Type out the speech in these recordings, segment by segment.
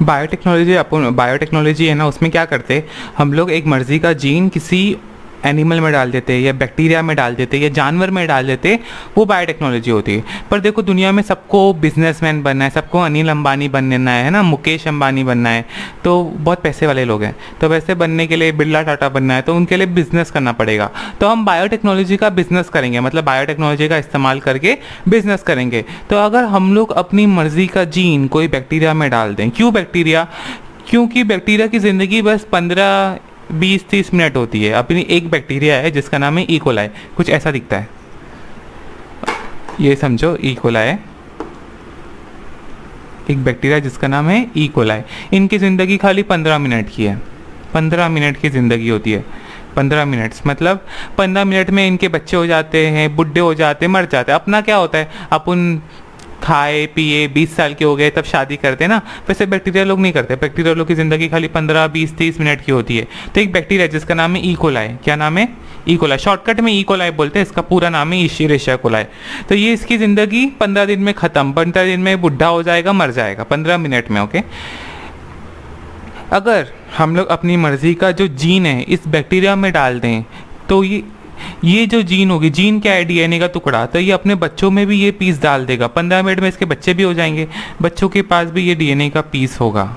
Biotechnology है ना, उसमें क्या करते, हम लोग एक मर्ज़ी का जीन किसी एनिमल में डाल देते या बैक्टीरिया में डाल देते या जानवर में डाल देते, वो बायोटेक्नोलॉजी होती है। पर देखो दुनिया में सबको बिजनेसमैन बनना है, सबको अनिल अंबानी बनना है ना, मुकेश अंबानी बनना है, तो बहुत पैसे वाले लोग हैं, तो वैसे बनने के लिए बिरला टाटा बनना है तो उनके लिए बिजनेस करना पड़ेगा। तो हम बायोटेक्नोलॉजी का बिजनेस करेंगे, मतलब बायोटेक्नोलॉजी का इस्तेमाल करके बिजनेस करेंगे। तो अगर हम लोग अपनी मर्ज़ी का जीन कोई बैक्टीरिया में डाल दें, क्यों बैक्टीरिया? क्योंकि बैक्टीरिया की ज़िंदगी बस 15-20-30 मिनट होती है। अपनी एक बैक्टीरिया है जिसका नाम है इकोलाई, कुछ ऐसा दिखता है, ये समझो इकोलाई है, एक बैक्टीरिया जिसका नाम है इकोलाई। इनकी ज़िंदगी खाली 15 मिनट की है, 15 मिनट की ज़िंदगी होती है। 15 मिनट्स मतलब 15 मिनट में इनके बच्चे हो जाते हैं, बुढ़े हो जाते हैं, मर जाते हैं। अपना क्या होता है, अपन खाए पिए 20 साल के हो गए तब शादी करते हैं ना, वैसे बैक्टीरिया लोग नहीं करते। बैक्टीरिया लोग की ज़िंदगी खाली 15-20-30 मिनट की होती है। तो एक बैक्टीरिया जिसका नाम है इकोलाई, क्या नाम है? इकोलाई, शॉर्टकट में इकोलाई बोलते हैं, इसका पूरा नाम है इशेरिशिया कोलाई। तो ये इसकी ज़िंदगी 15 दिन में ख़त्म, 15 दिन में बुढ़ा हो जाएगा, मर जाएगा 15 मिनट में। ओके, अगर हम लोग अपनी मर्ज़ी का जो जीन है इस बैक्टीरिया में डाल दें तो ये जो जीन होगी, जीन क्या है? डीएनए का टुकड़ा, तो ये अपने बच्चों में भी ये पीस डाल देगा। 15 मिनट में इसके बच्चे भी हो जाएंगे, बच्चों के पास भी ये डीएनए का पीस होगा।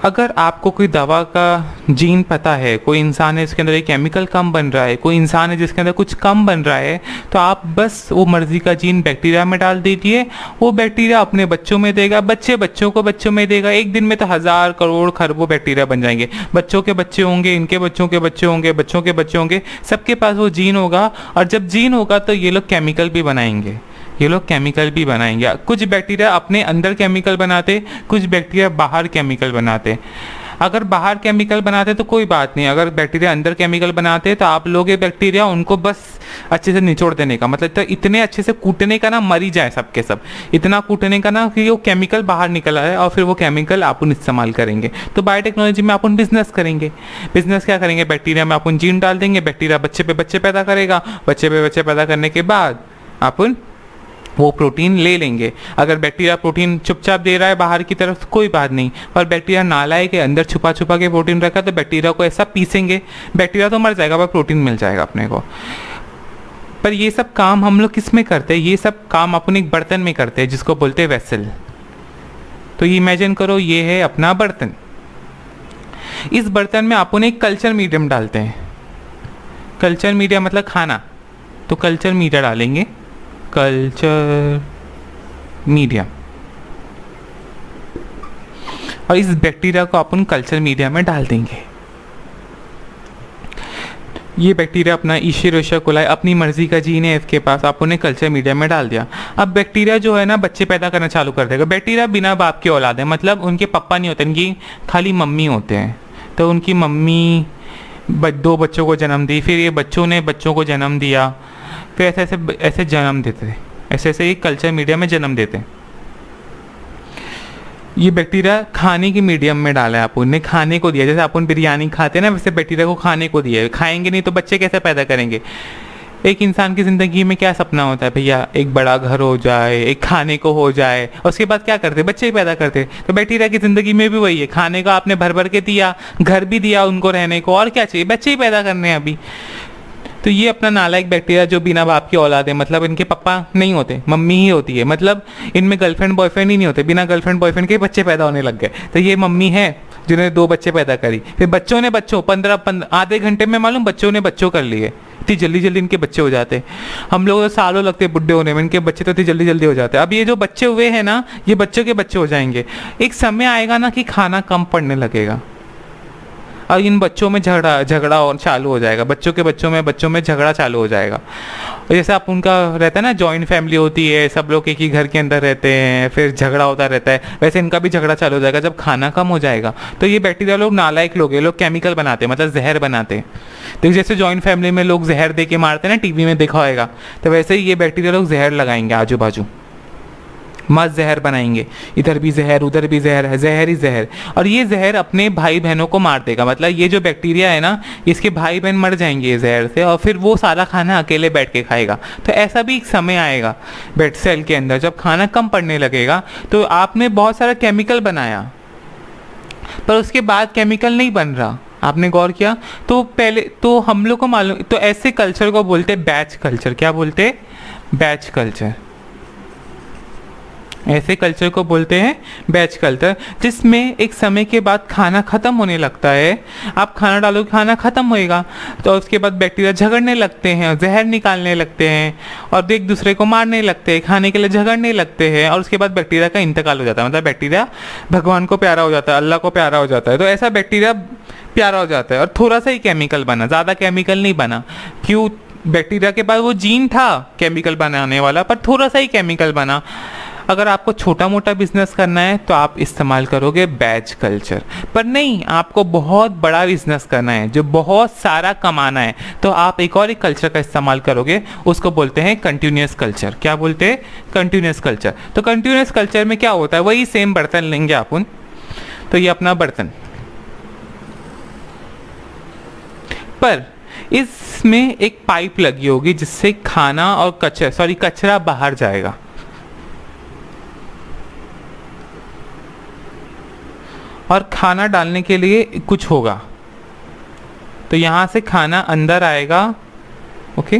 अगर आपको कोई दवा का जीन पता है, कोई इंसान है इसके अंदर एक केमिकल कम बन रहा है, कोई इंसान है जिसके अंदर कुछ कम बन रहा है, तो आप बस वो मर्ज़ी का जीन बैक्टीरिया में डाल दीजिए, वो बैक्टीरिया अपने बच्चों में देगा, बच्चे बच्चों को बच्चों में देगा। एक दिन में तो 1000 करोड़ खरबों बैक्टीरिया बन जाएंगे, बच्चों के बच्चे होंगे, इनके बच्चों के बच्चे होंगे, बच्चों के बच्चे होंगे, सबके पास वो जीन होगा। और जब जीन होगा तो ये लोग केमिकल भी बनाएंगे, ये लोग केमिकल भी बनाएंगे। कुछ बैक्टीरिया अपने अंदर केमिकल बनाते, कुछ बैक्टीरिया बाहर केमिकल बनाते। अगर बाहर केमिकल बनाते तो कोई बात नहीं, अगर बैक्टीरिया अंदर केमिकल बनाते तो आप लोग ये बैक्टीरिया उनको बस अच्छे से निचोड़ देने का, मतलब तो इतने अच्छे से कूटने का ना, मरी जाए सबके सब, इतना कूटने का ना कि वो केमिकल बाहर निकल आए और फिर वो केमिकल अपन इस्तेमाल करेंगे। तो बायोटेक्नोलॉजी में अपन बिजनेस करेंगे। बिजनेस क्या करेंगे? बैक्टीरिया में अपन जीन डाल देंगे, बैक्टीरिया बच्चे पे बच्चे पैदा करेगा, बच्चे पे बच्चे पैदा करने के बाद अपन वो प्रोटीन ले लेंगे। अगर बैक्टीरिया प्रोटीन चुपचाप दे रहा है बाहर की तरफ तो कोई बात नहीं, पर बैक्टीरिया नालायक के अंदर छुपा छुपा के प्रोटीन रखा तो बैक्टीरिया को ऐसा पीसेंगे, बैक्टीरिया तो मर जाएगा पर प्रोटीन मिल जाएगा अपने को। पर ये सब काम हम लोग किस में करते हैं? ये सब काम अपन एक बर्तन में करते हैं जिसको बोलते हैं वेसल। तो ये इमेजिन करो, ये है अपना बर्तन, इस बर्तन में अपन एक कल्चर मीडियम डालते हैं। कल्चर मीडिया मतलब खाना, तो कल्चर मीडिया डालेंगे, कल्चर मीडिया, और इस बैक्टीरिया को अपन कल्चर मीडिया में डाल देंगे। ये बैक्टीरिया अपना इशेरिशिया कोलाई अपनी मर्जी का जीन है इसके पास, आप उन्हें कल्चर मीडिया में डाल दिया। अब बैक्टीरिया जो है ना बच्चे पैदा करना चालू कर देगा। बैक्टीरिया बिना बाप की औलाद है, मतलब उनके पापा नहीं होते, उनकी खाली मम्मी होते हैं। तो उनकी मम्मी 2 बच्चों को जन्म दी, फिर ये बच्चों ने बच्चों को जन्म दिया, फिर ऐसे ऐसे ऐसे जन्म देते, ऐसे ऐसे ही कल्चर मीडिया में जन्म देते। ये बैक्टीरिया खाने की मीडियम में डाला है, अपन ने खाने को दिया। जैसे अपन बिरयानी खाते हैं ना, वैसे बैक्टीरिया को खाने को दिया है। खाएंगे नहीं तो बच्चे कैसे पैदा करेंगे? एक इंसान की ज़िंदगी में क्या सपना होता है भैया? एक बड़ा घर हो जाए, एक खाने को हो जाए, और उसके बाद क्या करते? बच्चे ही पैदा करते। तो बैक्टीरिया की ज़िंदगी में भी वही है, खाने को आपने भर भर के दिया, घर भी दिया उनको रहने को, और क्या चाहिए? बच्चे ही पैदा करने हैं अभी। तो ये अपना नालायक बैक्टीरिया जो बिना बाप की औलाद है, मतलब इनके पापा नहीं होते, मम्मी ही होती है, मतलब इनमें गर्लफ्रेंड बॉयफ्रेंड ही नहीं होते, बिना गर्लफ्रेंड बॉयफ्रेंड के बच्चे पैदा होने लग गए। तो ये मम्मी है जिन्होंने 2 बच्चे पैदा करी, फिर बच्चों ने बच्चों 15 आधे घंटे में मालूम बच्चों ने बच्चों कर लिए। इतनी जल्दी जल्दी इनके बच्चे हो जाते। हम लोग तो सालों लगते हैं बुढ़े होने में, इनके बच्चे तो इतनी जल्दी जल्दी हो जाते हैं। अब ये जो बच्चे हुए हैं ना, ये बच्चों के बच्चे हो जाएंगे। एक समय आएगा ना कि खाना कम पड़ने लगेगा और इन बच्चों में झगड़ा और चालू हो जाएगा, बच्चों में झगड़ा चालू हो जाएगा। जैसे आप उनका रहता है ना, जॉइंट फैमिली होती है, सब लोग एक ही घर के अंदर रहते हैं, फिर झगड़ा होता रहता है, वैसे इनका भी झगड़ा चालू हो जाएगा जब खाना कम हो जाएगा। तो ये बैक्टीरिया लोग नालायक लोग हैं, लोग केमिकल बनाते हैं, मतलब जहर बनाते हैं। तो जैसे जॉइंट फैमिली में लोग जहर दे के मारते हैं ना, टीवी में देखा होगा, तो वैसे ही ये बैक्टीरिया लोग जहर लगाएंगे आजू बाजू। मस्त जहर बनाएंगे, इधर भी जहर उधर भी जहर है, जहर ही जहर, और ये जहर अपने भाई बहनों को मार देगा। मतलब ये जो बैक्टीरिया है ना, इसके भाई बहन मर जाएंगे ये जहर से, और फिर वो सारा खाना अकेले बैठ के खाएगा। तो ऐसा भी एक समय आएगा बेड सेल के अंदर जब खाना कम पड़ने लगेगा। तो आपने बहुत सारा केमिकल बनाया, पर उसके बाद केमिकल नहीं बन रहा, आपने गौर किया? तो पहले तो हम लोग को मालूम, तो ऐसे कल्चर को बोलते हैं बैच कल्चर। क्या बोलते? Batch culture. ऐसे कल्चर को बोलते हैं बैच कल्चर, जिसमें एक समय के बाद खाना ख़त्म होने लगता है। आप खाना डालोगे, खाना ख़त्म होएगा, तो उसके बाद बैक्टीरिया झगड़ने लगते हैं, जहर निकालने लगते हैं, और एक दूसरे को मारने लगते हैं, खाने के लिए झगड़ने लगते हैं, और उसके बाद बैक्टीरिया का इंतकाल हो जाता है। मतलब बैक्टीरिया भगवान को प्यारा हो जाता है, अल्लाह को प्यारा हो जाता है। तो ऐसा बैक्टीरिया प्यारा हो जाता है, और थोड़ा सा ही केमिकल बना, ज़्यादा केमिकल नहीं बना। क्यों? बैक्टीरिया के पास वो जीन था केमिकल बनाने वाला, पर थोड़ा सा ही केमिकल बना। अगर आपको छोटा मोटा बिजनेस करना है तो आप इस्तेमाल करोगे बैच कल्चर, पर नहीं, आपको बहुत बड़ा बिजनेस करना है जो बहुत सारा कमाना है, तो आप एक और एक कल्चर का इस्तेमाल करोगे, उसको बोलते हैं कंटिन्यूस कल्चर। क्या बोलते हैं? Continuous culture. तो कंटिन्यूस कल्चर में क्या होता है? वही सेम बर्तन लेंगे अपन, तो ये अपना बर्तन, पर इसमें एक पाइप लगी होगी जिससे खाना और कचरा बाहर जाएगा, और खाना डालने के लिए कुछ होगा। तो यहाँ से खाना अंदर आएगा, ओके।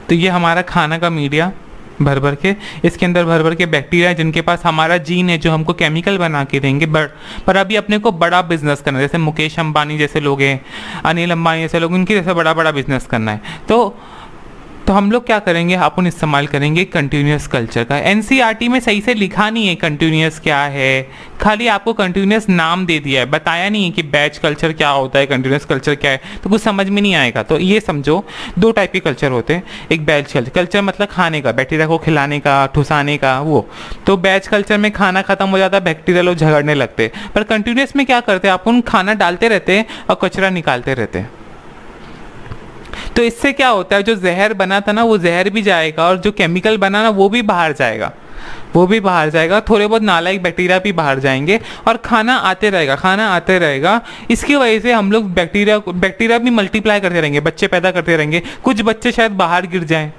तो ये हमारा खाना का मीडिया भर भर के, इसके अंदर भर भर के बैक्टीरिया है जिनके पास हमारा जीन है जो हमको केमिकल बना के देंगे। पर अभी अपने को बड़ा बिजनेस करना है, जैसे मुकेश अंबानी जैसे लोग हैं, अनिल अंबानी जैसे लोग, उनके जैसे बड़ा बड़ा बिजनेस करना है। तो हम लोग क्या करेंगे? अपन इस्तेमाल करेंगे कंटिन्यूस कल्चर का। एनसीईआरटी में सही से लिखा नहीं है कंटिन्यूस क्या है, खाली आपको कंटिन्यूस नाम दे दिया है, बताया नहीं है कि बैच कल्चर क्या होता है, कंटिन्यूस कल्चर क्या है, तो कुछ समझ में नहीं आएगा। तो ये समझो, दो टाइप के कल्चर होते हैं। एक बैच कल्चर मतलब खाने का, बैक्टीरिया को खिलाने का, ठुसाने का, वो। तो बैच कल्चर में खाना खत्म हो जाता है, बैक्टीरिया लोग झगड़ने लगते हैं। पर कंटिन्यूस में क्या करते हैं? अपन खाना डालते रहते हैं और कचरा निकालते रहते हैं। तो इससे क्या होता है? जो जहर बना था ना, वो जहर भी जाएगा, और जो केमिकल बना ना, वो भी बाहर जाएगा, वो भी बाहर जाएगा। थोड़े बहुत नालायक बैक्टीरिया भी बाहर जाएंगे, और खाना आते रहेगा, खाना आते रहेगा। इसकी वजह से हम लोग बैक्टीरिया भी मल्टीप्लाई करते रहेंगे, बच्चे पैदा करते रहेंगे। कुछ बच्चे शायद बाहर गिर जाएं,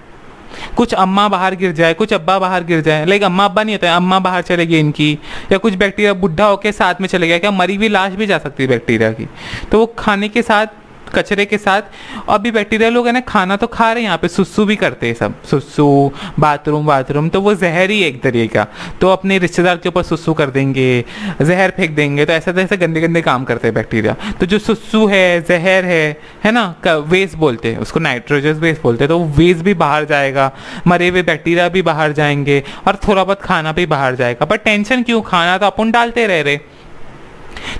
कुछ अम्मा बाहर गिर जाए, कुछ अब्बा बाहर गिर जाए। लाइक अम्मा अब्बा नहीं होता है, अम्मा बाहर चले गई इनकी, या कुछ बैक्टीरिया बुढ़ा होकर साथ में चले गया। क्या मरी हुई लाश भी जा सकती है बैक्टीरिया की? तो वो खाने के साथ, कचरे के साथ। अभी बैक्टीरिया लोग है ना, खाना तो खा रहे हैं, यहाँ पे सुसु भी करते हैं सब, सुसु, बाथरूम, तो वो जहर ही एक तरीके का। तो अपने रिश्तेदार के ऊपर सुसु कर देंगे, जहर फेंक देंगे। तो ऐसे गंदे गंदे काम करते हैं बैक्टीरिया। तो जो सुसु है, जहर है ना, वेस्ट बोलते हैं उसको, नाइट्रोजस वेस्ट बोलते हैं। तो वो वेस्ट भी बाहर जाएगा, मरे हुए बैक्टीरिया भी बाहर जाएंगे, और थोड़ा बहुत खाना भी बाहर जाएगा। पर टेंशन क्यों? खाना तो अपन डालते रह रहे।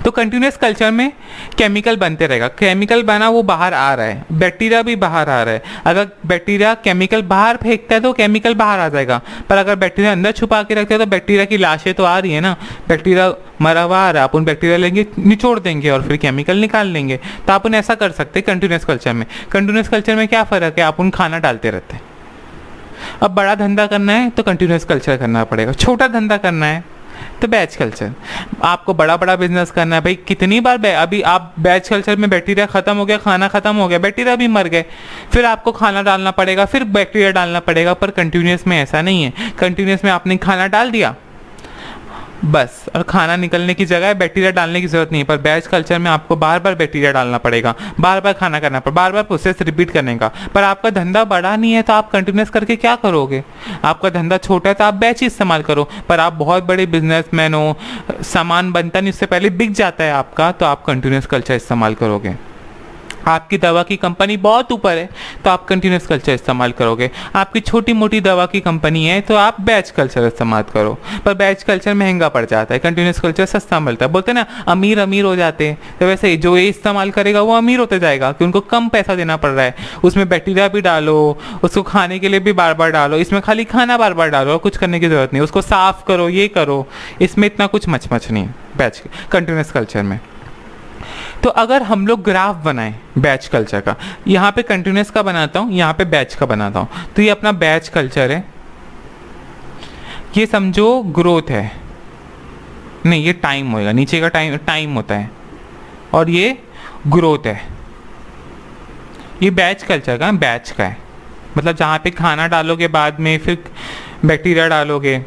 तो कंटिन्यूस कल्चर में केमिकल बनते रहेगा, केमिकल बना वो बाहर आ रहा है, बैक्टीरिया भी बाहर आ रहा है। अगर बैक्टीरिया केमिकल बाहर फेंकता है तो केमिकल बाहर आ जाएगा, पर अगर बैक्टीरिया अंदर छुपा के रखते हैं तो बैक्टीरिया की लाशें तो आ रही है ना, बैक्टीरिया मरा हुआ आ रहा है, अपन बैक्टीरिया लेंगे, निचोड़ देंगे और फिर केमिकल निकाल लेंगे। तो अपन ऐसा कर सकते हैं कंटिन्यूस कल्चर में। कंटिन्यूस कल्चर में क्या फ़र्क है? अपन खाना डालते रहते हैं। अब बड़ा धंधा करना है तो कंटिन्यूस कल्चर करना पड़ेगा, छोटा धंधा करना है तो बैच कल्चर। आपको बड़ा बड़ा बिजनेस करना है भाई, कितनी बार अभी आप बैच कल्चर में बैक्टीरिया खत्म हो गया, खाना खत्म हो गया, बैक्टीरिया भी मर गए, फिर आपको खाना डालना पड़ेगा, फिर बैक्टीरिया डालना पड़ेगा। पर कंटिन्यूस में ऐसा नहीं है। कंटिन्यूस में आपने खाना डाल दिया बस, और खाना निकलने की जगह बैक्टीरिया डालने की जरूरत नहीं है। पर बैच कल्चर में आपको बार बार बैक्टीरिया डालना पड़ेगा, बार बार खाना करना पड़ेगा, बार बार प्रोसेस रिपीट करने का। पर आपका धंधा बड़ा नहीं है तो आप कंटिन्यूस करके क्या करोगे? आपका धंधा छोटा है तो आप बैच ही इस्तेमाल करो। पर आप बहुत बड़े बिजनेसमैन हो, सामान बनता नहीं उससे पहले बिक जाता है आपका, तो आप कंटिन्यूस कल्चर इस्तेमाल करोगे। आपकी दवा की कंपनी बहुत ऊपर है तो आप कंटिन्यूस कल्चर इस्तेमाल करोगे। आपकी छोटी मोटी दवा की कंपनी है तो आप बैच कल्चर इस्तेमाल करो। पर बैच कल्चर महंगा पड़ जाता है, कंटिन्यूस कल्चर सस्ता मिलता है। बोलते हैं ना अमीर अमीर हो जाते हैं, तो वैसे ही जो ये इस्तेमाल करेगा वो अमीर होते जाएगा, कि उनको कम पैसा देना पड़ रहा है। उसमें बैक्टीरिया भी डालो, उसको खाने के लिए भी बार बार डालो, इसमें खाली खाना बार बार डालो, कुछ करने की जरूरत नहीं। उसको साफ करो, ये करो, इसमें इतना कुछ मच नहीं है बैच कंटिन्यूस कल्चर में। तो अगर हम लोग ग्राफ बनाएं बैच कल्चर का, यहाँ पे कंटिन्यूस का बनाता हूँ, यहाँ पे बैच का बनाता हूँ। तो ये अपना बैच कल्चर है, ये समझो ग्रोथ है, नहीं ये टाइम होएगा, नीचे का टाइम होता है, और ये ग्रोथ है। ये बैच कल्चर का, बैच का है, मतलब जहाँ पे खाना डालोगे बाद में फिर बैक्टीरिया डालोगे,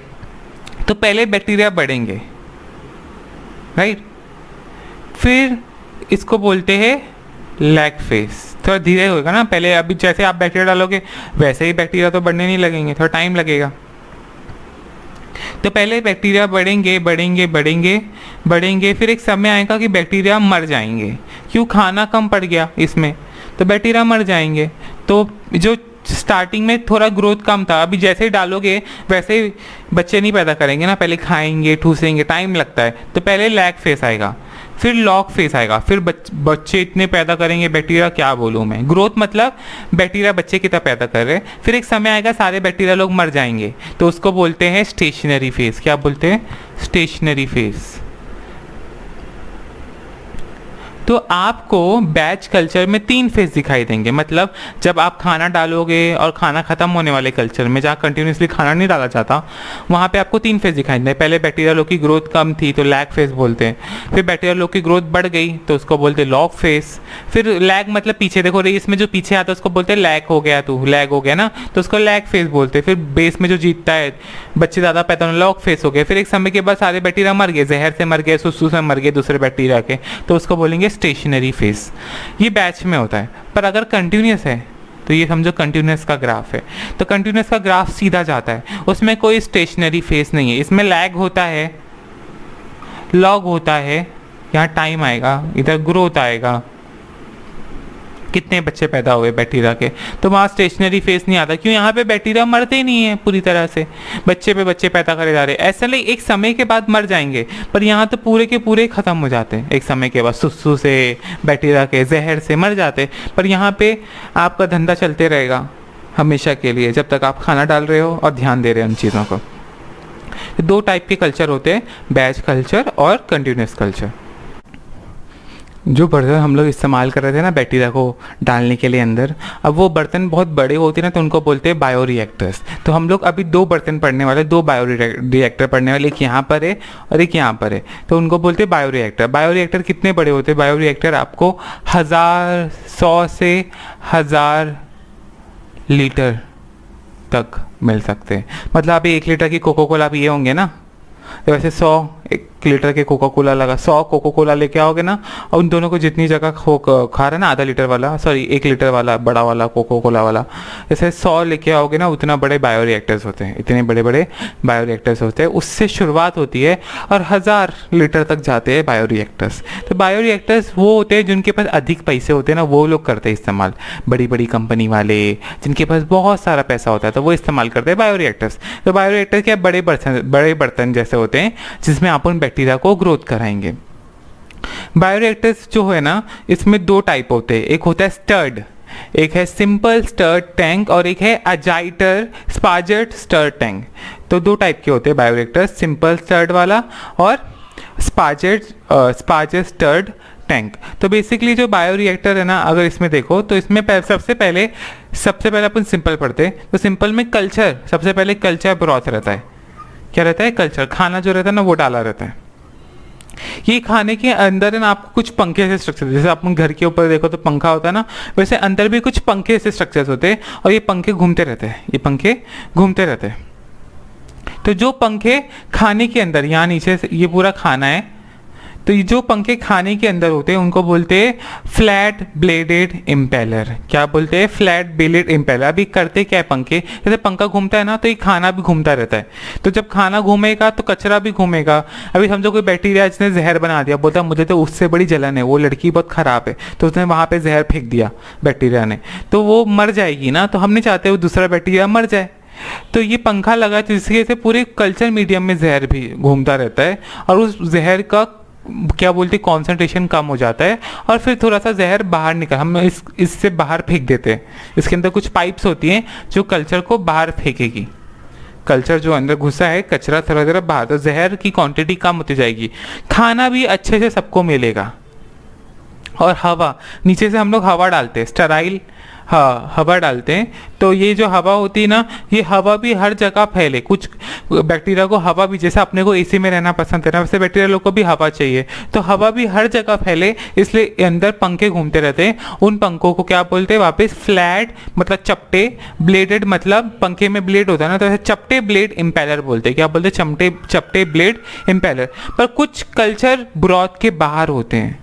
तो पहले बैक्टीरिया बढ़ेंगे, राइट, फिर इसको बोलते हैं लैग फेस। थोड़ा धीरे होगा ना, पहले अभी जैसे आप बैक्टीरिया डालोगे वैसे ही बैक्टीरिया तो बढ़ने नहीं लगेंगे, थोड़ा टाइम लगेगा। तो पहले बैक्टीरिया बढ़ेंगे बढ़ेंगे बढ़ेंगे बढ़ेंगे, फिर एक समय आएगा कि बैक्टीरिया मर जाएंगे, क्यों, खाना कम पड़ गया इसमें, तो बैक्टीरिया मर जाएंगे। तो जो स्टार्टिंग में थोड़ा ग्रोथ कम था, अभी जैसे ही डालोगे वैसे ही बच्चे नहीं पैदा करेंगे ना, पहले खाएंगे ठूसेंगे, टाइम लगता है। तो पहले लैग फेस आएगा, फिर लॉग फेस आएगा, फिर बच्चे इतने पैदा करेंगे बैक्टीरिया, क्या बोलूँ मैं, ग्रोथ मतलब बैक्टीरिया बच्चे की तरह पैदा कर रहे हैं। फिर एक समय आएगा सारे बैक्टीरिया लोग मर जाएंगे, तो उसको बोलते हैं स्टेशनरी फेस। क्या बोलते हैं, स्टेशनरी फेस। तो आपको बैच कल्चर में 3 फेज दिखाई देंगे, मतलब जब आप खाना डालोगे और खाना खत्म होने वाले कल्चर में जहाँ कंटिन्यूसली खाना नहीं डाला जाता, वहाँ पे आपको 3 फेज दिखाई देंगे। पहले बैक्टीरिया लोग की ग्रोथ कम थी तो लैग फेज बोलते हैं, फिर बैक्टीरिया लोग की ग्रोथ बढ़ गई तो उसको बोलते हैं लॉग फेज, फिर लैग मतलब पीछे, देखो रेस में जो पीछे आता है उसको बोलते हैं लैग हो गया, तू लैग हो गया ना, तो उसको लैग फेज बोलते हैं। फिर बेस में जो जीतता है, बच्चे ज़्यादा पैदा होने, लॉग फेज हो गए। फिर एक समय के बाद सारे बैक्टीरिया मर गए, जहर से मर गए, सुसु से मर गए दूसरे बैक्टीरिया के, तो उसको बोलेंगे स्टेशनरी फेज। ये बैच में होता है। पर अगर कंटिन्यूस है तो ये समझो कंटिन्यूस का ग्राफ है, तो कंटिन्यूस का ग्राफ सीधा जाता है, उसमें कोई स्टेशनरी फेज नहीं है। इसमें लैग होता है, लॉग होता है, यहाँ टाइम आएगा, इधर ग्रोथ आएगा, कितने बच्चे पैदा हुए बैक्टीरिया के, तो वहाँ स्टेशनरी फेज नहीं आता। क्यों, यहाँ पे बैक्टीरिया मरते ही नहीं है पूरी तरह से, बच्चे पे बच्चे पैदा करे जा रहे हैं। ऐसा नहीं, एक समय के बाद मर जाएंगे, पर यहाँ तो पूरे के पूरे ख़त्म हो जाते हैं एक समय के बाद, सुसु से, बैक्टीरिया के जहर से मर जाते। पर यहाँ पे आपका धंधा चलते रहेगा हमेशा के लिए, जब तक आप खाना डाल रहे हो और ध्यान दे रहे हो उन चीज़ों को। 2 टाइप के कल्चर होते हैं, बैच कल्चर और कंटिन्यूस कल्चर। जो बर्तन हम लोग इस्तेमाल कर रहे थे ना बैक्टीरिया को डालने के लिए अंदर, अब वो बर्तन बहुत बड़े होते हैं ना, तो उनको बोलते हैं बायो रिएक्टर्स। तो हम लोग अभी 2 बर्तन पढ़ने वाले, 2 बायो रिएक्टर पढ़ने वाले, एक यहाँ पर है और एक यहाँ पर है, तो उनको बोलते हैं बायो रिएक्टर। बायो रिएक्टर कितने बड़े होते हैं, बायो रिएक्टर आपको 100 से 1000 लीटर तक मिल सकते हैं। मतलब अभी 1 लीटर की कोको कोला पिए होंगे ना, तो वैसे 1 लीटर के कोका कोला लगा, 100 कोको कोला लेके आओगे ना, और उन दोनों को जितनी जगह खा रहे ना, आधा लीटर वाला, सॉरी 1 लीटर वाला बड़ा वाला कोको कोला वाला, जैसे 100 लेके आओगे ना, उतना बड़े बायो रिएक्टर्स होते हैं, इतने बड़े बड़े बायो रिएक्टर्स होते हैं। उससे शुरुआत होती है और 1000 लीटर तक जाते हैं बायो रिएक्टर्स। तो बायो रिएक्टर्स वो होते हैं जिनके पास अधिक पैसे होते हैं ना, वो लोग करते हैं इस्तेमाल, बड़ी बड़ी कंपनी वाले जिनके पास बहुत सारा पैसा होता है, तो वो इस्तेमाल करते हैं बायो रिएक्टर्स। तो बायो रिएक्टर क्या, बड़े बर्तन जैसे होते हैं जिसमें आप उन बैक्टीरिया को ग्रोथ कराएंगे। बायोरिएक्टर्स जो है ना, इसमें 2 टाइप होते हैं, एक होता है स्टर्ड, एक है सिंपल स्टर्ड टैंक, और एक है अजाइटर स्पाजर्ड स्टर्ड टैंक। तो 2 टाइप के होते हैं बायोरिएक्टर्स, सिंपल स्टर्ड वाला और स्पाजर्ड स्टर्ड टैंक। तो बेसिकली जो बायो रिएक्टर है ना, अगर इसमें देखो तो इसमें सबसे पहले अपन सिंपल पढ़ते हैं, तो सिंपल में कल्चर, सबसे पहले कल्चर ब्रॉथ रहता है। क्या रहता है, कल्चर, खाना जो रहता है ना वो डाला रहता है। ये खाने के अंदर है ना आपको कुछ पंखे से स्ट्रक्चर, जैसे आप घर के ऊपर देखो तो पंखा होता है ना, वैसे अंदर भी कुछ पंखे से स्ट्रक्चर्स होते हैं, और ये पंखे घूमते रहते हैं, ये पंखे घूमते रहते हैं। तो जो पंखे खाने के अंदर, यहाँ नीचे से ये पूरा खाना है, तो ये जो पंखे खाने के अंदर होते हैं उनको बोलते हैं फ्लैट ब्लेडेड इम्पेलर। क्या बोलते हैं, फ्लैट ब्लेडेड इम्पेलर। अभी करते क्या है पंखे, जैसे पंखा घूमता है ना, तो ये खाना भी घूमता रहता है, तो जब खाना घूमेगा तो कचरा भी घूमेगा। अभी समझो कोई बैक्टीरिया जिसने जहर बना दिया, बोलता मुझे तो उससे बड़ी जलन है, वो लड़की बहुत खराब है, तो उसने वहाँ पे जहर फेंक दिया बैक्टीरिया ने, तो वो मर जाएगी ना, तो हम नहीं चाहते वो दूसरा बैक्टीरिया मर जाए। तो ये पंखा लगा जिसके से पूरे कल्चर मीडियम में जहर भी घूमता रहता है, और उस जहर का क्या बोलते हैं कॉन्सेंट्रेशन कम हो जाता है, और फिर थोड़ा सा जहर बाहर निकल, हम इससे बाहर फेंक देते हैं। इसके अंदर कुछ पाइप्स होती हैं जो कल्चर को बाहर फेंकेगी, कल्चर जो अंदर घुसा है कचरा थोड़ा थोड़ा बाहर, तो जहर की क्वांटिटी कम होती जाएगी, खाना भी अच्छे से सबको मिलेगा। और हवा, नीचे से हम लोग हवा डालते हैं, स्टराइल हाँ हवा डालते हैं, तो ये जो हवा होती है ना, ये हवा भी हर जगह फैले। कुछ बैक्टीरिया को हवा भी, जैसे अपने को एसी में रहना पसंद है ना, वैसे बैक्टीरिया लोग को भी हवा चाहिए, तो हवा भी हर जगह फैले, इसलिए अंदर पंखे घूमते रहते हैं। उन पंखों को क्या बोलते हैं वापस? फ्लैट मतलब चपटे, ब्लेडेड मतलब पंखे में ब्लेड होता है ना, तो ऐसे चपटे ब्लेड इम्पेलर बोलते हैं। क्या बोलते हैं? चपटे चपटे ब्लेड इम्पेलर। पर कुछ कल्चर ब्रॉथ के बाहर होते हैं,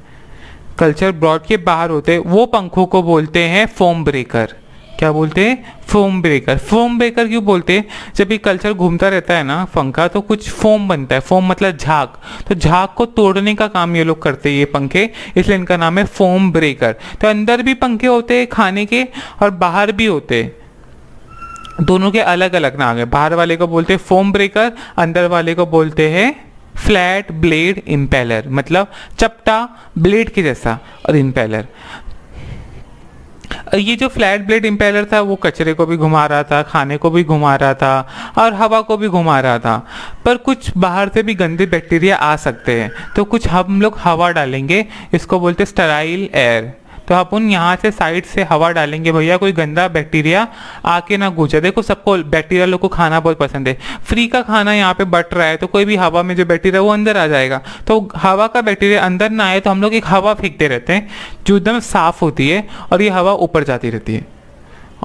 कल्चर ब्रॉड के बाहर होते हैं, वो पंखों को बोलते हैं फोम ब्रेकर। क्या बोलते हैं? Foam breaker. फोम ब्रेकर क्यों बोलते हैं? जब ये कल्चर घूमता रहता है ना पंखा, तो कुछ फोम बनता है। फोम मतलब झाग, तो झाग को तोड़ने का काम ये लोग करते हैं, ये पंखे, इसलिए इनका नाम है फोम ब्रेकर। तो अंदर भी पंखे होते हैं खाने के, और बाहर भी होते हैं। दोनों के अलग अलग नाम है। बाहर वाले को बोलते हैं फोम ब्रेकर, अंदर वाले को बोलते हैं फ्लैट ब्लेड इम्पेलर, मतलब चपटा ब्लेड के जैसा, और इम्पेलर। ये जो फ्लैट ब्लेड इम्पेलर था वो कचरे को भी घुमा रहा था, खाने को भी घुमा रहा था, और हवा को भी घुमा रहा था। पर कुछ बाहर से भी गंदे बैक्टीरिया आ सकते हैं, तो कुछ हम लोग हवा डालेंगे, इसको बोलते हैं स्टेराइल एयर। तो अपन यहाँ से साइड से हवा डालेंगे भैया, कोई गंदा बैक्टीरिया आके ना घुसे। देखो सबको, बैक्टीरिया लोग को खाना बहुत पसंद है, फ्री का खाना यहाँ पे बट रहा है, तो कोई भी हवा में जो बैक्टीरिया वो अंदर आ जाएगा। तो हवा का बैक्टीरिया अंदर ना आए, तो हम लोग एक हवा फेंकते रहते हैं जो एकदम साफ होती है, और ये हवा ऊपर जाती रहती है,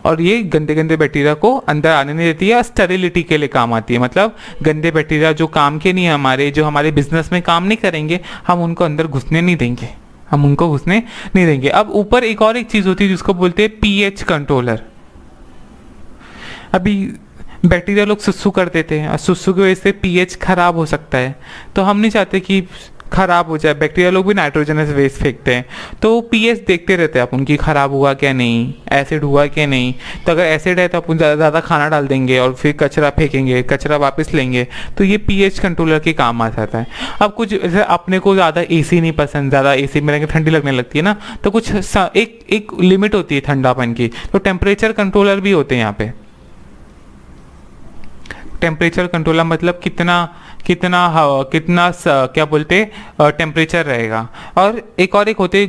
और ये गंदे गंदे बैक्टीरिया को अंदर आने नहीं देती है। स्टेरिलिटी के लिए काम आती है, मतलब गंदे बैक्टीरिया जो काम के नहीं है हमारे, जो हमारे बिजनेस में काम नहीं करेंगे, हम उनको अंदर घुसने नहीं देंगे, हम उनको घुसने नहीं देंगे। अब ऊपर एक और एक चीज होती है जिसको बोलते हैं पीएच कंट्रोलर। अभी बैक्टीरिया लोग सुसु कर देते हैं, और सुसु की वजह से पीएच खराब हो सकता है, तो हम नहीं चाहते कि खराब हो जाए। बैक्टीरिया लोग भी नाइट्रोजनस वेस्ट फेंकते हैं, तो पीएच देखते रहते हैं आप उनकी, खराब हुआ क्या नहीं, एसिड हुआ क्या नहीं। तो अगर एसिड है तो अपन ज़्यादा खाना डाल देंगे, और फिर कचरा फेंकेंगे, कचरा वापस लेंगे, तो ये पीएच कंट्रोलर के काम आ जाता है। अब कुछ जैसे अपने को ज़्यादा एसी नहीं पसंद, ज़्यादा एसी में रहेंगे ठंडी लगने लगती है ना, तो कुछ एक लिमिट होती है ठंडापन की, तो टेम्परेचर कंट्रोलर भी होते हैं यहाँ पे। टेम्परेचर कंट्रोलर मतलब कितना क्या बोलते टेम्परेचर रहेगा। और एक होते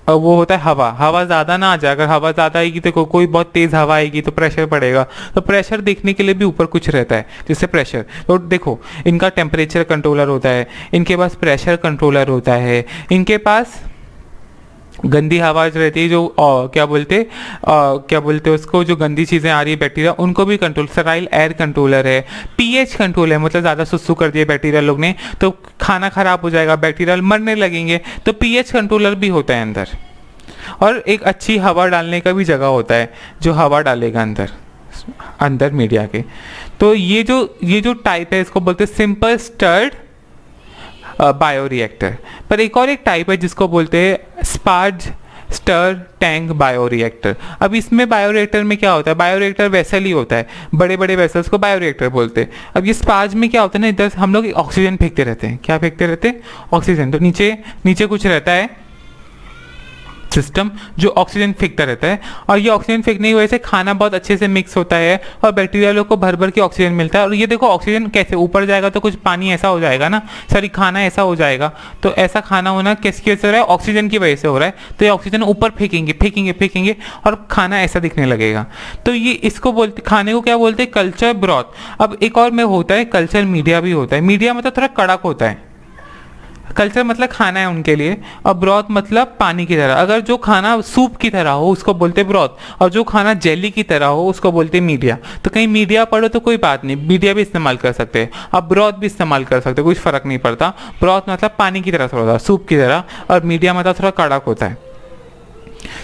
वो होता है हवा। हवा ज़्यादा ना आ जाए, अगर हवा ज़्यादा आएगी तो कोई बहुत तेज़ हवा आएगी तो प्रेशर पड़ेगा, तो प्रेशर देखने के लिए भी ऊपर कुछ रहता है जिससे प्रेशर। तो देखो इनका टेम्परेचर कंट्रोलर होता है, इनके पास प्रेशर कंट्रोलर होता है, इनके पास गंदी हवा रहती है जो क्या बोलते उसको, जो गंदी चीज़ें आ रही है बैक्टीरिया, उनको भी कंट्रोल। स्टेराइल एयर कंट्रोलर है, पीएच कंट्रोल है, मतलब ज़्यादा सुसु कर दिया बैक्टीरिया लोग ने तो खाना खराब हो जाएगा, बैक्टीरिया मरने लगेंगे, तो पीएच कंट्रोलर भी होता है अंदर। और एक अच्छी हवा डालने का भी जगह होता है जो हवा डालेगा अंदर मीडिया के। तो ये जो टाइप है इसको बोलते हैं सिंपल स्टर्ड बायोरिएक्टर। पर एक और एक टाइप है जिसको बोलते हैं स्पार्ज स्टर टैंक बायोरिएक्टर। अब इसमें बायोरिएक्टर में क्या होता है? बायोरिएक्टर वेसल ही होता है, बड़े बड़े वेसल्स को बायोरिएक्टर बोलते हैं। अब ये स्पार्ज में क्या होता है ना, इधर हम लोग ऑक्सीजन फेंकते रहते हैं। क्या फेंकते रहते हैं? ऑक्सीजन। तो नीचे कुछ रहता है सिस्टम जो ऑक्सीजन फेंकता रहता है, और ये ऑक्सीजन फेंकने की वजह से खाना बहुत अच्छे से मिक्स होता है, और बैक्टीरिया लोग को भर भर के ऑक्सीजन मिलता है। और ये देखो ऑक्सीजन कैसे ऊपर जाएगा, तो कुछ पानी ऐसा हो जाएगा ना, सॉरी खाना ऐसा हो जाएगा, तो ऐसा खाना होना किसकी वजह से हो रहा है? ऑक्सीजन की वजह से हो रहा है। तो ये ऑक्सीजन ऊपर फेंकेंगे और खाना ऐसा दिखने लगेगा। तो ये इसको बोलते, खाने को क्या बोलते हैं? Culture broth. अब एक और में होता है कल्चर मीडिया भी होता है। मीडिया मतलब थोड़ा कड़क होता है, कल्चर मतलब खाना है उनके लिए, और ब्रॉथ मतलब पानी की तरह। अगर जो खाना सूप की तरह हो उसको बोलते ब्रॉथ, और जो खाना जेली की तरह हो उसको बोलते मीडिया। तो कहीं मीडिया पढ़ो तो कोई बात नहीं, मीडिया भी इस्तेमाल कर सकते हैं, आप ब्रॉथ भी इस्तेमाल कर सकते हो, कुछ फर्क नहीं पड़ता। ब्रॉथ मतलब पानी की तरह थोड़ा सा, सूप की तरह, और मीडिया मतलब थोड़ा कड़क होता है।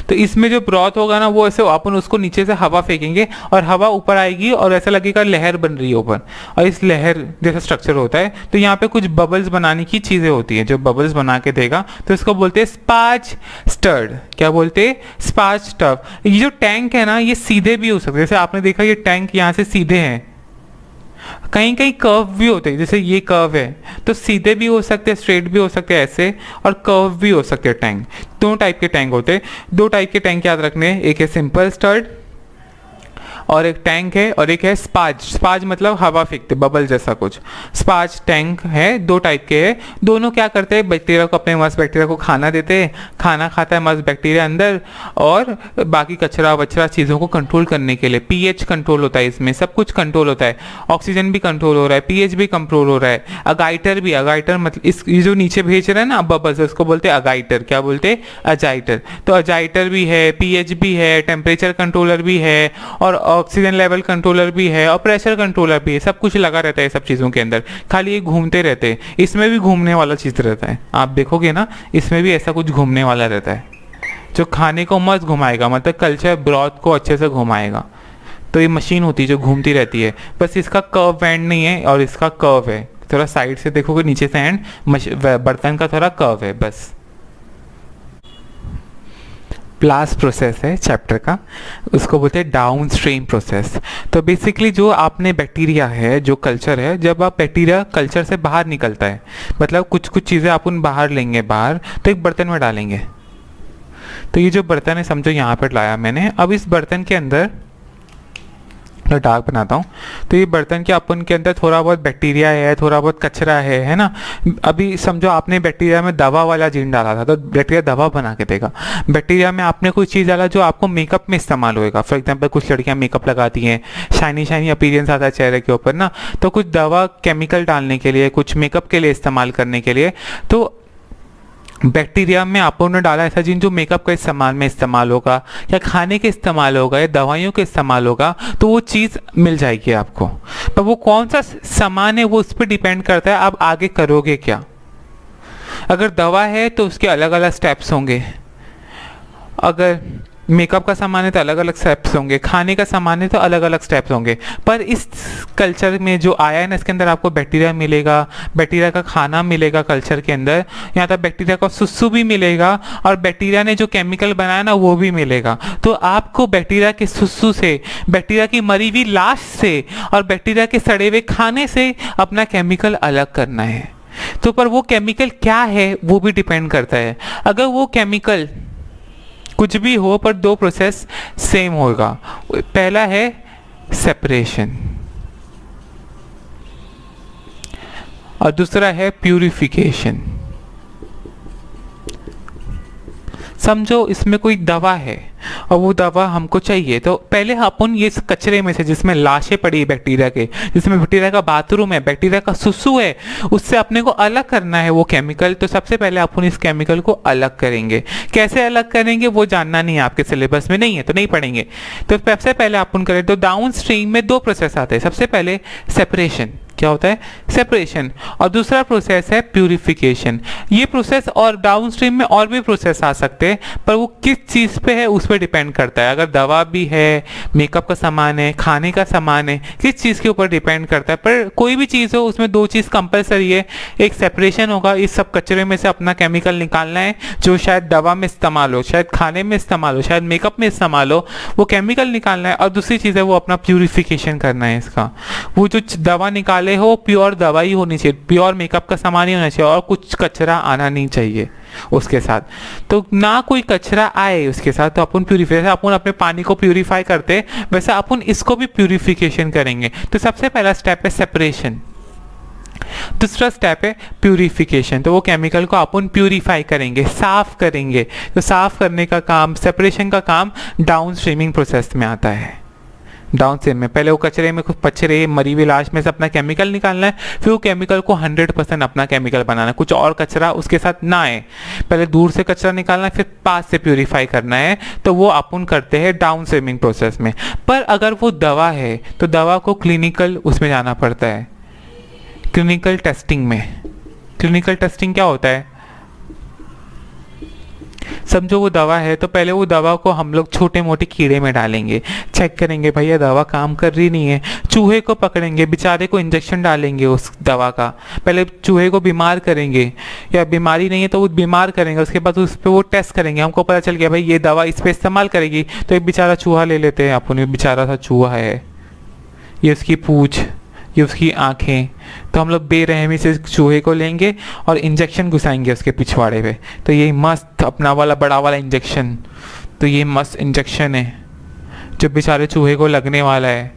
तो इसमें जो ब्रॉथ होगा ना, वो ऐसे अपन उसको नीचे से हवा फेंकेंगे और हवा ऊपर आएगी और ऐसा लगेगा लहर बन रही है ऊपर, और इस लहर जैसा स्ट्रक्चर होता है। तो यहाँ पे कुछ बबल्स बनाने की चीज़ें होती हैं, जो बबल्स बना के देगा, तो इसको बोलते हैं स्पार्ज स्टर्ड। क्या बोलते हैं? स्पार्ज स्टफ। ये जो टैंक है ना, ये सीधे भी हो सकते हैं, जैसे आपने देखा ये टैंक यहाँ से सीधे हैं, कहीं कहीं कर्व भी होते हैं, जैसे ये कर्व है तो सीधे भी हो सकते हैं, स्ट्रेट भी हो सकते हैं ऐसे, और कर्व भी हो सकते हैं टैंक। दो टाइप के टैंक होते हैं, दो टाइप के टैंक याद रखने हैं, एक है सिंपल स्टर्ड और एक टैंक है, और एक है स्पाज। स्पाज मतलब हवा फेंकते, बबल जैसा कुछ। स्पाज टैंक है, दो टाइप के हैं। दोनों क्या करते हैं, बैक्टीरिया को, अपने मस्त बैक्टीरिया को खाना देते हैं, खाना खाता है मस्त बैक्टीरिया अंदर, और बाकी कचरा वचरा चीज़ों को कंट्रोल करने के लिए पीएच कंट्रोल होता है, इसमें सब कुछ कंट्रोल होता है, ऑक्सीजन भी कंट्रोल हो रहा है, पीएच भी कंट्रोल हो रहा है। अगाइटर भी, अगाइटर मतलब इस ये जो नीचे भेज रहे हैं ना बबल्स, उसको बोलते हैं अगाइटर। क्या बोलते हैं, अजाइटर। तो अजाइटर भी है, पीएच भी है, टेम्परेचर कंट्रोलर भी है, और ऑक्सीजन लेवल कंट्रोलर भी है, और प्रेशर कंट्रोलर भी है। सब कुछ लगा रहता है सब चीज़ों के अंदर, खाली ये घूमते रहते हैं। इसमें भी घूमने वाला चीज़ रहता है, आप देखोगे ना, इसमें भी ऐसा कुछ घूमने वाला रहता है जो खाने को मस्त घुमाएगा, मतलब कल्चर ब्रॉथ को अच्छे से घुमाएगा। तो ये मशीन होती है जो घूमती रहती है, बस इसका कर्व एंड नहीं है और इसका कर्व है। थोड़ा साइड से देखोगे, नीचे से एंड, बर्तन का थोड़ा कर्व है बस। लास्ट प्रोसेस है चैप्टर का, उसको बोलते हैं डाउन स्ट्रीम प्रोसेस। तो बेसिकली जो आपने बैक्टीरिया है, जो कल्चर है, जब आप बैक्टीरिया कल्चर से बाहर निकलता है, मतलब कुछ कुछ चीज़ें अपन बाहर लेंगे बाहर, तो एक बर्तन में डालेंगे। तो ये जो बर्तन है समझो यहाँ पर लाया मैंने, अब इस बर्तन के अंदर तो डार्क बनाता हूँ। तो ये बर्तन के अपन के अंदर थोड़ा बहुत बैक्टीरिया है, थोड़ा बहुत कचरा है ना। अभी समझो आपने बैक्टीरिया में दवा वाला जीन डाला था, तो बैक्टीरिया दवा बना के देगा। बैक्टीरिया में आपने कोई चीज़ डाला जो आपको मेकअप में इस्तेमाल होएगा। फॉर एग्जांपल कुछ लड़कियाँ मेकअप लगाती हैं, शाइनी शाइनी अपीयरेंस आता है चेहरे के ऊपर ना, तो कुछ दवा केमिकल डालने के लिए, कुछ मेकअप के लिए इस्तेमाल करने के लिए, तो बैक्टीरिया में आपने डाला ऐसा जीन जो मेकअप के इस्तेमाल में इस्तेमाल होगा, या खाने के इस्तेमाल होगा, या दवाइयों के इस्तेमाल होगा, तो वो चीज़ मिल जाएगी आपको। पर वो कौन सा सामान है वो उस पर डिपेंड करता है आप आगे करोगे क्या। अगर दवा है तो उसके अलग अलग स्टेप्स होंगे, अगर मेकअप का सामान है तो अलग अलग स्टेप्स होंगे, खाने का सामान है तो अलग अलग स्टेप्स होंगे। पर इस कल्चर में जो आया है ना, इसके अंदर आपको बैक्टीरिया मिलेगा, बैक्टीरिया का खाना मिलेगा कल्चर के अंदर, यहाँ तक बैक्टीरिया का सुसु भी मिलेगा, और बैक्टीरिया ने जो केमिकल बनाया ना वो भी मिलेगा। तो आपको बैक्टीरिया के सुसु से, बैक्टीरिया की मरी हुई लाश से, और बैक्टीरिया के सड़े हुए खाने से अपना केमिकल अलग करना है। तो पर वो केमिकल क्या है वो भी डिपेंड करता है। अगर वो केमिकल कुछ भी हो पर दो प्रोसेस सेम होगा। पहला है सेपरेशन और दूसरा है प्यूरिफिकेशन। समझो इसमें कोई दवा है और वो दवा हमको चाहिए, तो पहले अपन ये कचरे में से जिसमें लाशें पड़ी है बैक्टीरिया के, जिसमें बैक्टीरिया का बाथरूम है, बैक्टीरिया का सुसु है, उससे अपने को अलग करना है वो केमिकल। तो सबसे पहले अपन इस केमिकल को अलग करेंगे। कैसे अलग करेंगे वो जानना नहीं है, आपके सिलेबस में नहीं है तो नहीं पढ़ेंगे। तो सबसे पहले अपन करें तो डाउन स्ट्रीम में दो प्रोसेस आते हैं। सबसे पहले सेपरेशन, क्या होता है सेपरेशन, और दूसरा प्रोसेस है प्यूरिफिकेशन। ये प्रोसेस और डाउन स्ट्रीम में और भी प्रोसेस आ सकते हैं, पर वो किस चीज़ पे है उस पर डिपेंड करता है। अगर दवा भी है, मेकअप का सामान है, खाने का सामान है, किस चीज़ के ऊपर डिपेंड करता है। पर कोई भी चीज़ हो उसमें दो चीज़ कंपलसरी है। एक सेपरेशन होगा, इस सब कचरे में से अपना केमिकल निकालना है जो शायद दवा में इस्तेमाल हो, शायद खाने में इस्तेमाल हो, शायद मेकअप में इस्तेमाल हो, वो केमिकल निकालना है। और दूसरी चीज़ है वो अपना प्यूरिफिकेशन करना है इसका। वो जो दवा निकाले हो प्योर दवा ही होनी चाहिए, प्योर मेकअप का सामान ही होना चाहिए, और कुछ कचरा आना नहीं चाहिए उसके साथ। तो ना कोई कचरा आए उसके साथ, तो अपन प्यूरिफाई, अपन अपने पानी को प्यूरिफाई करते वैसे अपन इसको भी प्यूरिफिकेशन करेंगे। तो सबसे पहला स्टेप है सेपरेशन, दूसरा स्टेप है प्यूरिफिकेशन। तो वो केमिकल को अपन प्यूरिफाई करेंगे, साफ करेंगे। तो साफ करने का काम, सेपरेशन का काम डाउन स्ट्रीमिंग प्रोसेस में आता है। डाउन स्ट्रीम में पहले वो कचरे में कुछ पचरे मरी हुई लाश में से अपना केमिकल निकालना है, फिर वो केमिकल को 100% अपना केमिकल बनाना है, कुछ और कचरा उसके साथ ना आए। पहले दूर से कचरा निकालना है, फिर पास से प्यूरिफाई करना है। तो वो अपन करते हैं डाउन स्ट्रीमिंग प्रोसेस में। पर अगर वो दवा है तो दवा को क्लिनिकल उसमें जाना पड़ता है, क्लिनिकल टेस्टिंग में। क्लिनिकल टेस्टिंग क्या होता है, समझो वो दवा है तो पहले वो दवा को हम लोग छोटे मोटे कीड़े में डालेंगे, चेक करेंगे भाई ये दवा काम कर रही नहीं है। चूहे को पकड़ेंगे, बेचारे को इंजेक्शन डालेंगे उस दवा का, पहले चूहे को बीमार करेंगे, या बीमारी नहीं है तो वो बीमार करेंगे, उसके बाद उस पर वो टेस्ट करेंगे। हमको पता चल गया भाई ये दवा इस पर इस्तेमाल करेगी, तो एक बेचारा चूहा ले लेते हैं अपन, बेचारा सा चूहा है, ये उसकी पूँछ, ये उसकी आँखें, तो हम लोग बेरहमी से चूहे को लेंगे और इंजेक्शन घुसाएंगे उसके पिछवाड़े पे। तो ये मस्त अपना वाला बड़ा वाला इंजेक्शन, तो ये मस्त इंजेक्शन है जो बेचारे चूहे को लगने वाला है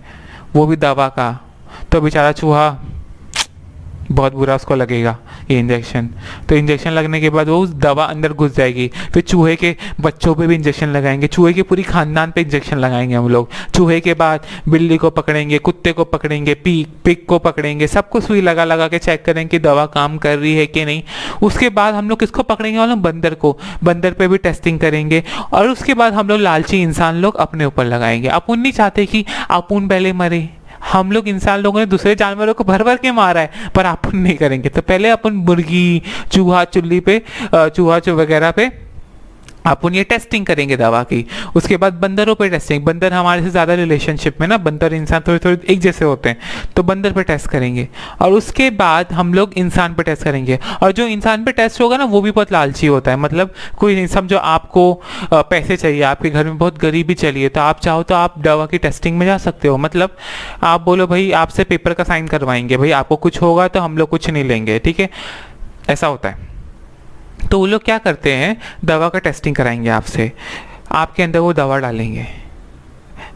वो भी दवा का, तो बेचारा चूहा बहुत बुरा उसको लगेगा ये इंजेक्शन। तो इंजेक्शन लगने के बाद वो उस दवा अंदर घुस जाएगी, फिर चूहे के बच्चों पे भी इंजेक्शन लगाएंगे, चूहे के पूरी खानदान पे इंजेक्शन लगाएंगे हम लोग। चूहे के बाद बिल्ली को पकड़ेंगे, कुत्ते को पकड़ेंगे, पिग को पकड़ेंगे, सबको सुई लगा लगा के चेक करेंगे कि दवा काम कर रही है कि नहीं। उसके बाद हम लोग किसको पकड़ेंगे वालों, बंदर को, बंदर पे भी टेस्टिंग करेंगे। और उसके बाद हम लोग लालची इंसान लोग अपने ऊपर लगाएंगे। अपन नहीं चाहते कि अपन पहले मरे, हम लोग इंसान लोगों ने दूसरे जानवरों को भर भर के मारा है, पर अपन नहीं करेंगे। तो पहले अपन मुर्गी, चूहा चुल्ली पे, चूहा वगैरह पे अपन ये टेस्टिंग करेंगे दवा की। उसके बाद बंदरों पे टेस्टिंग, बंदर हमारे से ज़्यादा रिलेशनशिप में ना, बंदर इंसान थोड़े थोड़े एक जैसे होते हैं, तो बंदर पे टेस्ट करेंगे। और उसके बाद हम लोग इंसान पे टेस्ट करेंगे। और जो इंसान पे टेस्ट होगा ना वो भी बहुत लालची होता है। मतलब कोई समझो आपको पैसे चाहिए, आपके घर में बहुत गरीबी चली है, तो आप चाहो तो आप दवा की टेस्टिंग में जा सकते हो। मतलब आप बोलो भाई आपसे पेपर का साइन करवाएंगे, भाई आपको कुछ होगा तो हम लोग कुछ नहीं लेंगे, ठीक है, ऐसा होता है। तो वो लोग क्या करते हैं, दवा का टेस्टिंग कराएंगे आपसे, आपके अंदर वो दवा डालेंगे,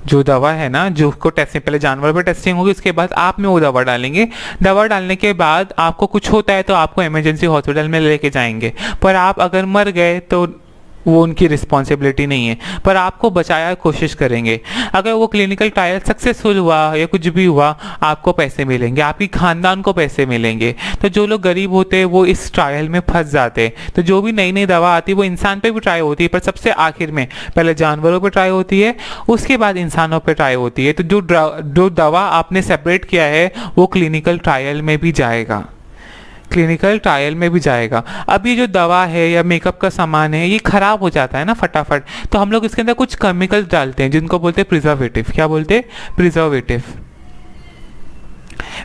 जो दवा है ना, जो उसको टेस्टिंग, पहले जानवर पे टेस्टिंग होगी, उसके बाद आप में वो दवा डालेंगे। दवा डालने के बाद आपको कुछ होता है तो आपको इमरजेंसी हॉस्पिटल में लेके जाएंगे, पर आप अगर मर गए तो वो उनकी रिस्पॉन्सिबिलिटी नहीं है, पर आपको बचाया कोशिश करेंगे। अगर वो क्लिनिकल ट्रायल सक्सेसफुल हुआ या कुछ भी हुआ, आपको पैसे मिलेंगे, आपकी खानदान को पैसे मिलेंगे। तो जो लोग गरीब होते हैं वो इस ट्रायल में फंस जाते हैं। तो जो भी नई नई दवा आती है वो इंसान पे भी ट्राई होती है, पर सबसे आखिर में पहले जानवरों पे ट्राई होती है, उसके बाद इंसानों पे ट्राई होती है। तो जो दवा आपने सेपरेट किया है वो क्लिनिकल ट्रायल में भी जाएगा, क्लिनिकल ट्रायल में भी जाएगा। अब ये जो दवा है या मेकअप का सामान है ये खराब हो जाता है ना फटाफट, तो हम लोग इसके अंदर कुछ केमिकल्स डालते हैं जिनको बोलते हैं प्रिजर्वेटिव। क्या बोलते हैं? प्रिजर्वेटिव।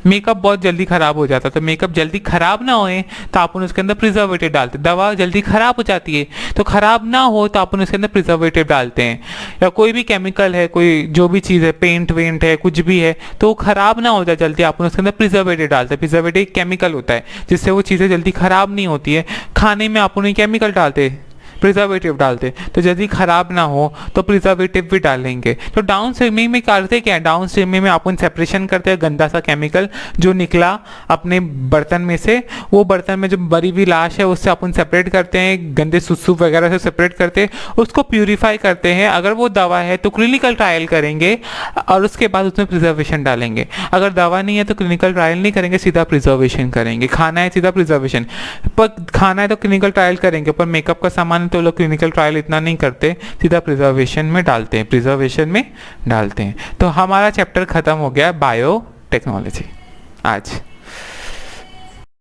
मेकअप बहुत जल्दी खराब हो जाता है, तो मेकअप जल्दी खराब ना होए तो अपन उसके अंदर प्रिजर्वेटिव डालते हैं। दवा जल्दी खराब हो जाती है तो खराब ना हो तो अपन उसके अंदर प्रिजर्वेटिव डालते हैं। या कोई भी केमिकल है, कोई जो भी चीज़ है, पेंट वेंट है, कुछ भी है, तो वो खराब ना हो जाए जल्दी, अपन उसके अंदर प्रिजर्वेटिव डालते हैं। प्रिजर्वेटिव एक केमिकल होता है जिससे वो चीज़ें जल्दी खराब नहीं होती है। खाने में अपन केमिकल डालते हैं, प्रिजर्वेटिव डालते, तो यदि खराब ना हो तो प्रिजर्वेटिव भी डालेंगे। तो डाउन स्ट्रीमिंग में करते क्या है, डाउन स्ट्रीमिंग में अपन सेपरेशन करते हैं गंदा सा केमिकल जो निकला अपने बर्तन में से, वो बर्तन में जो मरी हुई लाश है उससे अपन सेपरेट करते हैं, गंदे सुसु वगैरह से सेपरेट करते हैं, उसको प्यूरिफाई करते हैं। अगर वो दवा है तो क्लिनिकल ट्रायल करेंगे और उसके बाद उसमें प्रिजर्वेशन डालेंगे। अगर दवा नहीं है तो क्लिनिकल ट्रायल नहीं करेंगे, सीधा प्रिजर्वेशन करेंगे। खाना है सीधा प्रिजर्वेशन, पर खाना है तो क्लिनिकल ट्रायल करेंगे, पर मेकअप का सामान तो लोग क्लिनिकल ट्रायल इतना नहीं करते, सीधा प्रिजर्वेशन में डालते हैं, प्रिजर्वेशन में डालते हैं। तो हमारा चैप्टर खत्म हो गया बायो टेक्नोलॉजी आज।